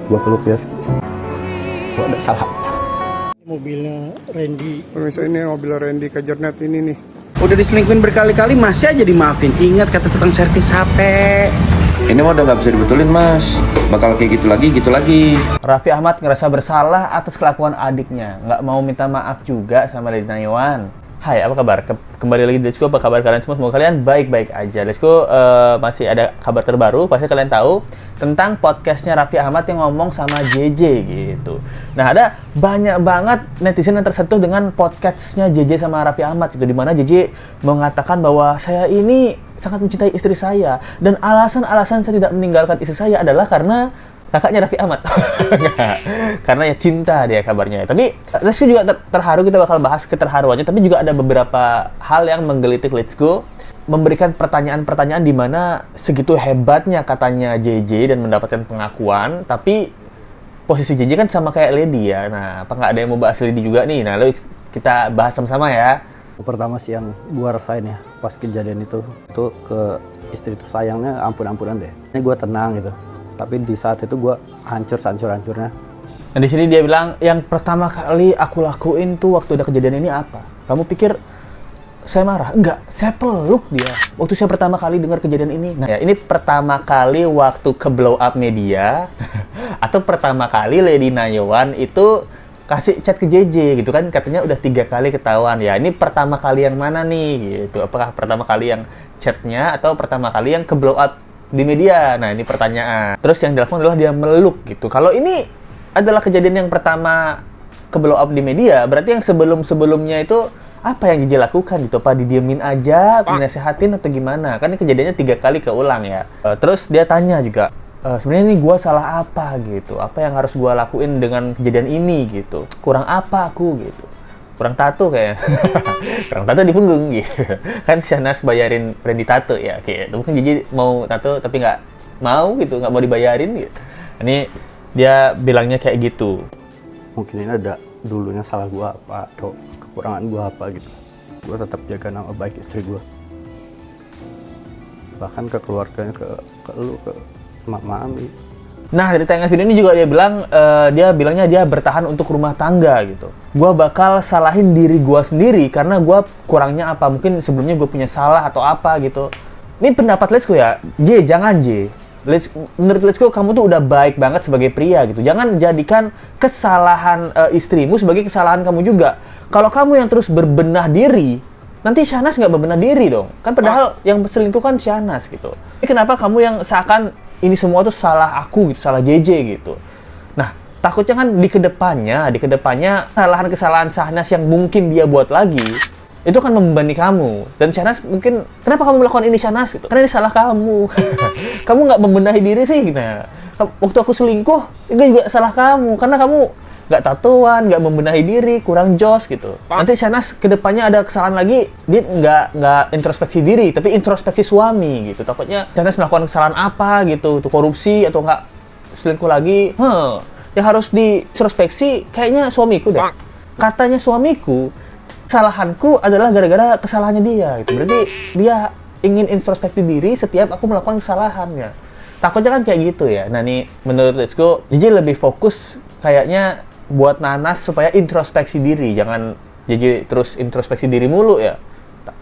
Gua peluk dia. Gua ada salah. Mobilnya Randy. Pemirsa, ini mobil Randy Kajarnet ini nih. Udah diselingkuhin berkali-kali masih aja dimaafin. Ingat kata tukang servis HP. Ini mah udah nggak bisa dibetulin, Mas. Bakal kayak gitu lagi. Raffi Ahmad ngerasa bersalah atas kelakuan adiknya. Nggak mau minta maaf juga sama Lady Nayawan. Hai, apa kabar? Kembali lagi di Let's Go. Apa kabar kalian semua? Semoga kalian baik-baik aja. Let's Go masih ada kabar terbaru. Pasti kalian tahu tentang podcastnya Raffi Ahmad yang ngomong sama JJ gitu. Nah, ada banyak banget netizen yang tersentuh dengan podcastnya JJ sama Raffi Ahmad gitu. Dimana JJ mengatakan bahwa saya ini sangat mencintai istri saya. Dan alasan-alasan saya tidak meninggalkan istri saya adalah karena kakaknya Raffi Ahmad. Karena ya cinta dia kabarnya. Tapi Let's Go juga terharu, kita bakal bahas keterharuannya. Tapi juga ada beberapa hal yang menggelitik Let's Go, memberikan pertanyaan-pertanyaan di mana segitu hebatnya katanya JJ dan mendapatkan pengakuan, tapi posisi JJ kan sama kayak Lady ya. Nah, apa nggak ada yang mau bahas Lady juga nih? Nah, lalu kita bahas sama-sama ya. Pertama sih yang gua rasain ya pas kejadian itu ke istri itu sayangnya ampun-ampunan deh. Ini gua tenang gitu. Tapi di saat itu gue hancur-hancurnya. Nah, di sini dia bilang, yang pertama kali aku lakuin tuh waktu ada kejadian ini apa? Kamu pikir saya marah? Enggak, saya peluk dia. Waktu saya pertama kali dengar kejadian ini. Nah, ya, ini pertama kali waktu ke blow up media, atau pertama kali Lady Nayawan itu kasih chat ke JJ gitu kan, katanya udah 3 kali ketahuan. Ya, ini pertama kali yang mana nih gitu? Apakah pertama kali yang chatnya atau pertama kali yang ke blow up di media? Nah, ini pertanyaan. Terus yang dilakukan adalah dia meluk gitu. Kalau ini adalah kejadian yang pertama ke blow up di media, berarti yang sebelum-sebelumnya itu apa yang JJ lakukan gitu? Apa didiemin aja, dinasehatin atau gimana? Kan ini kejadiannya 3 kali keulang ya. Terus dia tanya juga, sebenarnya ini gue salah apa gitu? Apa yang harus gue lakuin dengan kejadian ini gitu? Kurang apa aku gitu? Kurang tato kayaknya. Kurang tato di punggung gitu. Kan Syahnas bayarin Randy tato ya kayak. Mungkin jadi mau tato tapi nggak mau gitu, nggak mau dibayarin gitu. Ini dia bilangnya kayak gitu. Mungkin ini ada dulunya salah gua apa atau kekurangan gua apa gitu. Gua tetap jaga nama baik istri gua. Bahkan ke keluarganya, ke lu, ke mami. Nah, dari tayangan video ini juga dia bilang, dia bilangnya dia bertahan untuk rumah tangga gitu. Gua bakal salahin diri gua sendiri karena gua kurangnya apa. Mungkin sebelumnya gue punya salah atau apa gitu. Ini pendapat Let's Go ya. Jangan menurut Let's Go, kamu tuh udah baik banget sebagai pria gitu. Jangan jadikan kesalahan istrimu sebagai kesalahan kamu juga. Kalau kamu yang terus berbenah diri, nanti Syahnas nggak berbenah diri dong. Kan padahal yang selingkuh kan Syahnas gitu. Ini kenapa kamu yang seakan ini semua tuh salah aku gitu, salah JJ gitu. Nah, takutnya kan di kedepannya kesalahan-kesalahan Syahnas yang mungkin dia buat lagi, itu kan membebani kamu. Dan Syahnas mungkin, kenapa kamu melakukan ini Syahnas gitu? Karena ini salah kamu. Kamu nggak membenahi diri sih. Nah, waktu aku selingkuh, itu juga salah kamu. Karena kamu nggak tatoan, nggak membenahi diri, kurang jos gitu. Nanti Syahnas kedepannya ada kesalahan lagi, dia nggak introspeksi diri, tapi introspeksi suami gitu. Takutnya Syahnas melakukan kesalahan apa gitu, tuh korupsi atau nggak selingkuh lagi. Yang harus diintrospeksi kayaknya suamiku deh. Katanya suamiku, kesalahanku adalah gara-gara kesalahannya dia gitu. Berarti dia ingin introspeksi diri setiap aku melakukan kesalahannya. Takutnya kan kayak gitu ya. Nah, nih menurut Let's Go, jadi lebih fokus kayaknya buat Nanas supaya introspeksi diri, jangan jadi terus introspeksi diri mulu ya.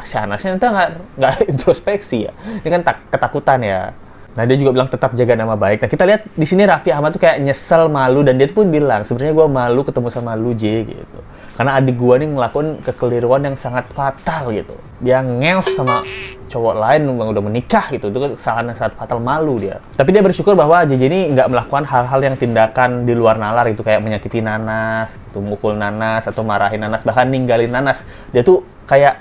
Syahnas-nya nanti nggak introspeksi ya. Ini kan ketakutan ya. Nah, dia juga bilang tetap jaga nama baik. Nah, kita lihat di sini Raffi Ahmad tuh kayak nyesel, malu, dan dia pun bilang sebenarnya gue malu ketemu sama lu J gitu. Karena adik gue nih ngelakuin kekeliruan yang sangat fatal gitu. Dia ngeos sama cowok lain yang udah menikah gitu. Itu kesalahan yang sangat fatal, malu dia. Tapi dia bersyukur bahwa JJ ini nggak melakukan hal-hal yang tindakan di luar nalar gitu, kayak menyakiti Nanas, gitu, mukul Nanas atau marahin Nanas, bahkan ninggalin Nanas. Dia tuh kayak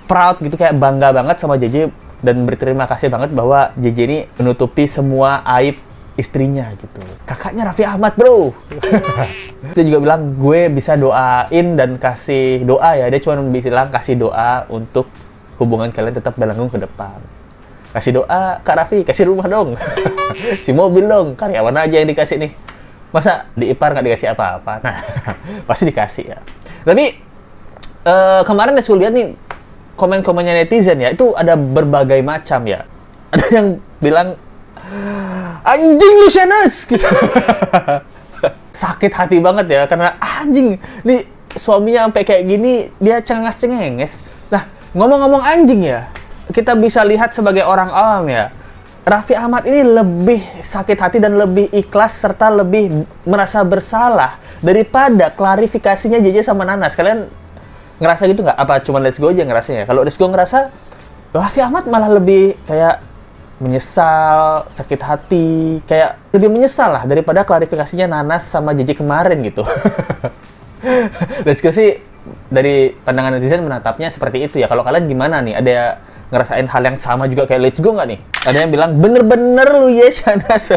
proud gitu, kayak bangga banget sama JJ dan berterima kasih banget bahwa JJ ini menutupi semua aib istrinya gitu. Kakaknya Raffi Ahmad, bro. Dia juga bilang, gue bisa doain dan kasih doa ya. Dia cuma bilang kasih doa untuk hubungan kalian tetap berlanjut ke depan. Kasih doa, Kak Raffi, kasih rumah dong. Si mobil dong, karyawan aja yang dikasih nih. Masa di ipar nggak dikasih apa-apa? Nah, pasti dikasih ya. Tapi kemarin saya lihat nih komen-komennya netizen ya, itu ada berbagai macam ya. Ada yang bilang, anjing lu Shanas gitu. Sakit hati banget ya, karena anjing nih suaminya sampai kayak gini, dia cengenges. Nah, ngomong-ngomong anjing ya, kita bisa lihat sebagai orang awam ya, Raffi Ahmad ini lebih sakit hati dan lebih ikhlas serta lebih merasa bersalah daripada klarifikasinya JJ sama Nanas. Kalian ngerasa gitu nggak? Apa cuma Let's Go aja ngerasanya? Kalau Let's Go ngerasa Raffi Ahmad malah lebih kayak menyesal, sakit hati, kayak lebih menyesal lah daripada klarifikasinya Nanas sama JJ kemarin gitu. Let's Go sih dari pandangan netizen menatapnya seperti itu ya. Kalau kalian gimana nih? Ada ngerasain hal yang sama juga kayak Let's Go nggak nih? Ada yang bilang bener-bener lu ya Shanas.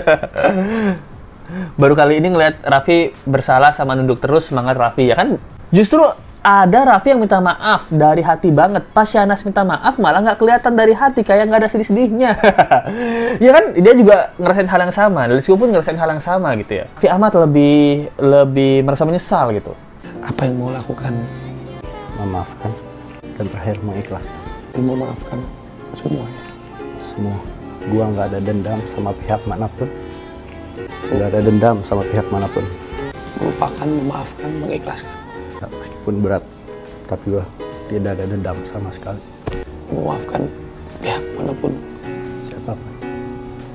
Baru kali ini ngeliat Raffi bersalah sama nunduk terus semangat Raffi ya kan? Justru ada Raffi yang minta maaf dari hati banget. Pas Shanas minta maaf malah nggak kelihatan dari hati, kayak nggak ada sedih-sedihnya. Ya kan, dia juga ngerasain hal yang sama. Let's Go pun ngerasain hal yang sama gitu ya. Raffi Ahmad lebih merasa menyesal gitu. Apa yang mau lakukan? Memaafkan dan terakhir mengikhlaskan Memaafkan semuanya. semua. Gua nggak ada dendam sama pihak manapun, nggak ada dendam sama pihak manapun. Melupakan, memaafkan, mengikhlaskan. Ya, meskipun berat, tapi gua tidak ada dendam sama sekali Memaafkan pihak manapun. siapapun.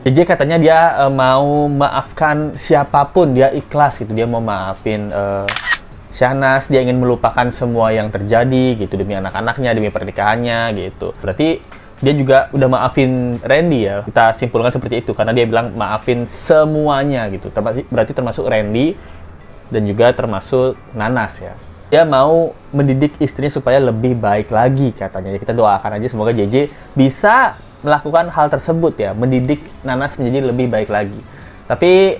JJ katanya dia mau maafkan siapapun, dia ikhlas gitu, dia mau maafin Shanas, dia ingin melupakan semua yang terjadi gitu demi anak-anaknya, demi pernikahannya gitu. Berarti dia juga udah maafin Randy ya, kita simpulkan seperti itu karena dia bilang maafin semuanya gitu. Berarti termasuk Randy dan juga termasuk Nanas ya. Dia mau mendidik istrinya supaya lebih baik lagi katanya. Kita doakan aja semoga JJ bisa melakukan hal tersebut ya, mendidik Nanas menjadi lebih baik lagi. Tapi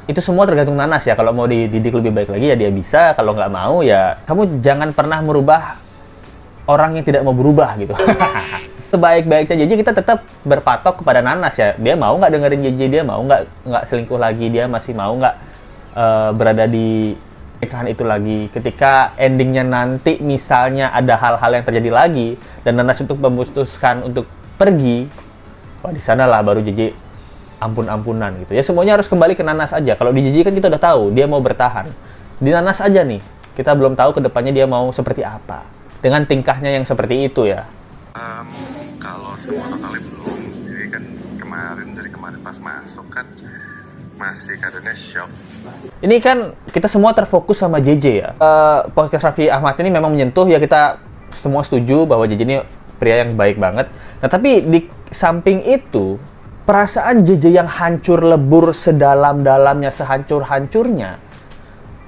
itu semua tergantung Nanas ya. Kalau mau dididik lebih baik lagi ya dia bisa. Kalau nggak mau ya kamu jangan pernah merubah orang yang tidak mau berubah gitu. Sebaik-baiknya JJ kita tetap berpatok kepada Nanas ya. Dia mau nggak dengerin JJ, dia mau nggak selingkuh lagi, dia masih mau nggak berada di pernikahan itu lagi. Ketika endingnya nanti misalnya ada hal-hal yang terjadi lagi dan Nanas untuk memutuskan untuk pergi, wah di sana lah baru JJ ampun-ampunan gitu ya. Semuanya harus kembali ke Nanas aja. Kalau di JJ kan kita udah tahu dia mau bertahan. Di Nanas aja nih, kita belum tahu kedepannya dia mau seperti apa dengan tingkahnya yang seperti itu ya. Kalau semua totalnya belum, jadi kan dari kemarin pas masuk kan masih keadaannya shock. Ini kan kita semua terfokus sama JJ ya. Podcast Raffi Ahmad ini memang menyentuh ya, kita semua setuju bahwa JJ ini pria yang baik banget. Nah tapi di samping itu, perasaan JJ yang hancur lebur sedalam-dalamnya, sehancur-hancurnya,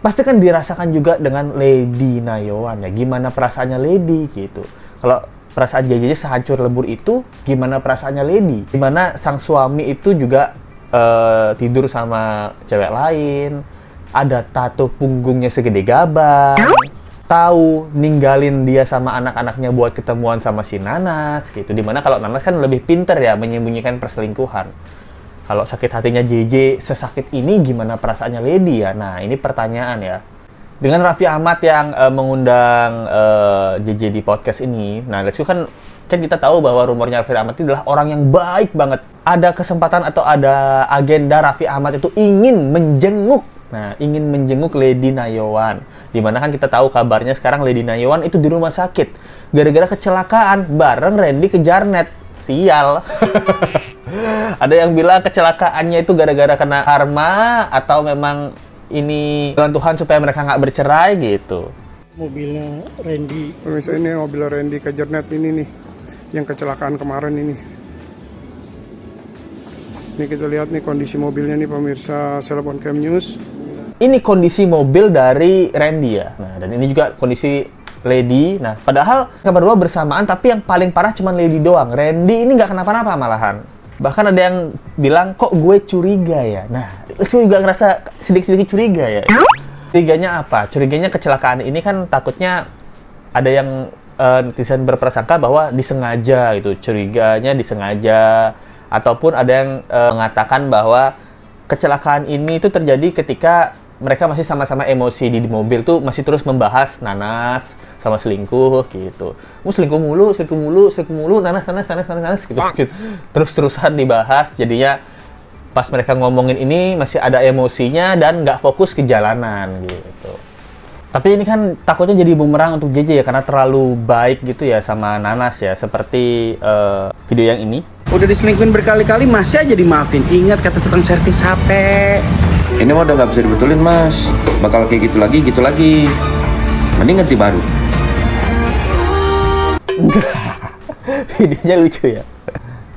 pasti kan dirasakan juga dengan Lady Nayoan ya. Gimana perasaannya Lady gitu. Kalau perasaan JJ sehancur lebur itu, gimana perasaannya Lady? Gimana sang suami itu juga tidur sama cewek lain, ada tato punggungnya segede gaban, tahu ninggalin dia sama anak-anaknya buat ketemuan sama si Nanas gitu. Dimana kalau Nanas kan lebih pinter ya menyembunyikan perselingkuhan. Kalau sakit hatinya JJ sesakit ini, gimana perasaannya Lady ya? Nah ini pertanyaan ya. Dengan Raffi Ahmad yang mengundang JJ di podcast ini, nah Let's Go kan kita tahu bahwa rumornya Raffi Ahmad itu adalah orang yang baik banget. Ada kesempatan atau ada agenda Raffi Ahmad itu ingin menjenguk. Nah, ingin menjenguk Lady Nayoan. Dimana kan kita tahu kabarnya sekarang Lady Nayoan itu di rumah sakit. Gara-gara kecelakaan bareng Randy Kejarnet. Sial. Ada yang bilang kecelakaannya itu gara-gara kena karma atau memang ini jalan Tuhan supaya mereka nggak bercerai gitu. Mobilnya Randy. Pemirsa, ini mobil Randy Kejarnet ini nih, yang kecelakaan kemarin ini. Ini kita lihat nih kondisi mobilnya nih pemirsa Cilegon Cam News. Ini kondisi mobil dari Randy ya. Nah, dan ini juga kondisi Lady. Nah, padahal mereka berdua bersamaan, tapi yang paling parah cuma Lady doang. Randy ini nggak kenapa-napa malahan. Bahkan ada yang bilang, kok gue curiga ya? Nah, saya juga ngerasa sedikit-sedikit curiga ya. Curiganya apa? Curiganya kecelakaan ini kan takutnya ada yang netizen berprasangka bahwa disengaja gitu. Curiganya disengaja. Ataupun ada yang mengatakan bahwa kecelakaan ini itu terjadi ketika mereka masih sama-sama emosi di mobil tuh, masih terus membahas Nanas sama selingkuh gitu. Selingkuh mulu, Nanas gitu. Terus-terusan dibahas, jadinya pas mereka ngomongin ini masih ada emosinya dan nggak fokus ke jalanan gitu. Tapi ini kan takutnya jadi bumerang untuk JJ ya, karena terlalu baik gitu ya sama Nanas ya, seperti video yang ini. Udah diselingkuhin berkali-kali masih aja dimaafin. Ingat kata tukang servis HP. Ini mah udah nggak bisa dibetulin mas. Bakal kayak gitu lagi. Mending ganti baru. Videonya lucu ya.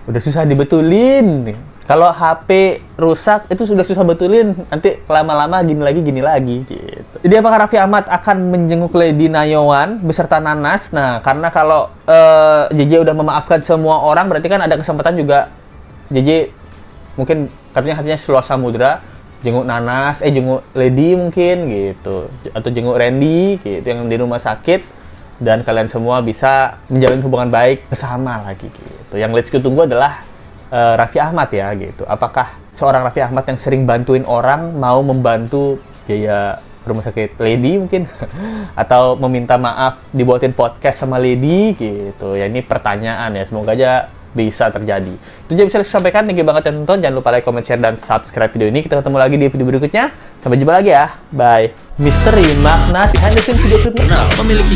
Udah susah dibetulin nih. Kalau HP rusak itu sudah susah betulin, nanti lama-lama gini lagi gitu. Jadi apakah Raffi Ahmad akan menjenguk Lady Nayawan beserta Nanas? Nah, karena kalau JJ udah memaafkan semua orang, berarti kan ada kesempatan juga JJ mungkin katanya hatinya seluas samudra, jenguk Nanas, jenguk Lady mungkin gitu, atau jenguk Randy gitu yang di rumah sakit, dan kalian semua bisa menjalin hubungan baik bersama lagi gitu. Yang let's tunggu adalah Raffi Ahmad ya gitu. Apakah seorang Raffi Ahmad yang sering bantuin orang mau membantu biaya rumah sakit Lady mungkin atau meminta maaf dibuatin podcast sama Lady gitu. Ya ini pertanyaan ya, semoga aja bisa terjadi. Itu aja bisa saya sampaikan. Thank you banget yang nonton. Jangan lupa like, comment, share, dan subscribe video ini. Kita ketemu lagi di video berikutnya. Sampai jumpa lagi ya. Bye. Misteri makna behind the scenes video klip. Memiliki